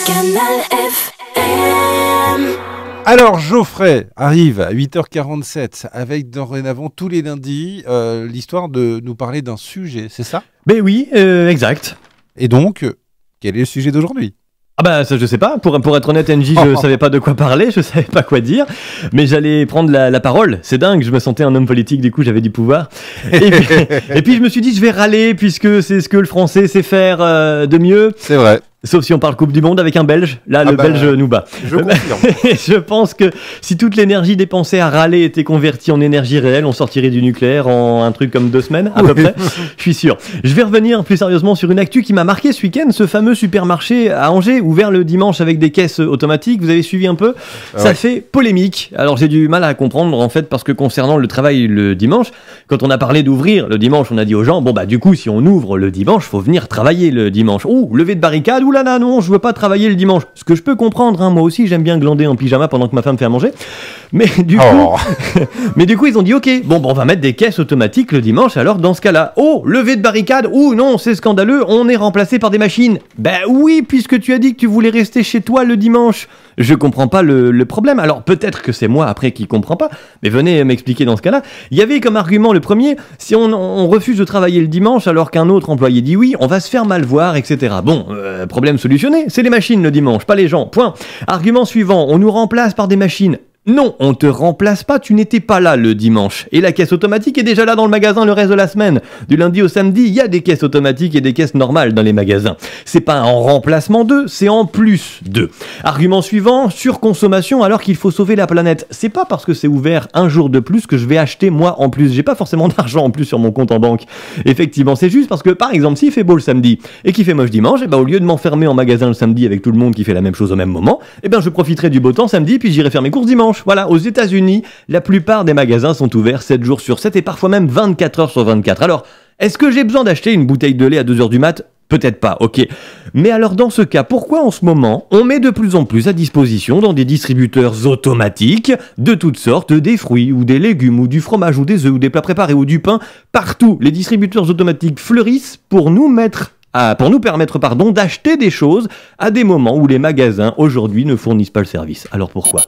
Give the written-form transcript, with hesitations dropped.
Canal FM. Alors Geoffrey arrive à 8h47 avec dorénavant tous les lundis l'histoire de nous parler d'un sujet, c'est ça? Ben oui, exact. Et donc, quel est le sujet d'aujourd'hui? Ah bah ça je sais pas, pour être honnête NJ, je savais pas de quoi parler, je savais pas quoi dire, mais j'allais prendre la parole, c'est dingue, je me sentais un homme politique, du coup j'avais du pouvoir, et puis je me suis dit je vais râler puisque c'est ce que le français sait faire de mieux. C'est vrai. Sauf si on parle Coupe du Monde avec un Belge, là le Belge nous bat. Je confirme. Je pense que si toute l'énergie dépensée à râler était convertie en énergie réelle, on sortirait du nucléaire en un truc comme 2 semaines à peu près, je suis sûr. Je vais revenir plus sérieusement sur une actu qui m'a marqué ce week-end, ce fameux supermarché à Angers, ouvert le dimanche avec des caisses automatiques, vous avez suivi un peu? Ça fait polémique. Alors j'ai du mal à comprendre en fait, parce que concernant le travail le dimanche, quand on a parlé d'ouvrir le dimanche, on a dit aux gens, bon bah du coup si on ouvre le dimanche, faut venir travailler le dimanche. Ouh, lever de barricade, là non, je veux pas travailler le dimanche. Ce que je peux comprendre, hein, moi aussi j'aime bien glander en pyjama pendant que ma femme fait à manger. Mais du coup, ils ont dit ok, bon on va mettre des caisses automatiques le dimanche. Alors dans ce cas-là, oh, lever de barricade, ouh non, c'est scandaleux, on est remplacé par des machines. Ben oui, puisque tu as dit que tu voulais rester chez toi le dimanche. Je comprends pas le problème. Alors peut-être que c'est moi après qui comprends pas, mais venez m'expliquer dans ce cas-là. Il y avait comme argument le premier, si on refuse de travailler le dimanche alors qu'un autre employé dit oui, on va se faire mal voir, etc. Bon, problème solutionné, c'est les machines le dimanche, pas les gens, point. Argument suivant, on nous remplace par des machines. Non, on te remplace pas, tu n'étais pas là le dimanche. Et la caisse automatique est déjà là dans le magasin le reste de la semaine. Du lundi au samedi, il y a des caisses automatiques et des caisses normales dans les magasins. C'est pas en remplacement d'eux, c'est en plus d'eux. Argument suivant, surconsommation alors qu'il faut sauver la planète. C'est pas parce que c'est ouvert un jour de plus que je vais acheter moi en plus. J'ai pas forcément d'argent en plus sur mon compte en banque. Effectivement, c'est juste parce que par exemple, s'il fait beau le samedi et qu'il fait moche dimanche, et ben au lieu de m'enfermer en magasin le samedi avec tout le monde qui fait la même chose au même moment, et ben je profiterai du beau temps samedi puis j'irai faire mes courses dimanche. Voilà, aux États-Unis, la plupart des magasins sont ouverts 7 jours sur 7 et parfois même 24 heures sur 24. Alors, est-ce que j'ai besoin d'acheter une bouteille de lait à 2h du mat? Peut-être pas, ok. Mais alors dans ce cas, pourquoi en ce moment, on met de plus en plus à disposition dans des distributeurs automatiques de toutes sortes des fruits ou des légumes ou du fromage ou des œufs ou des plats préparés ou du pain? Partout, les distributeurs automatiques fleurissent pour nous permettre d'acheter des choses à des moments où les magasins aujourd'hui ne fournissent pas le service. Alors pourquoi ?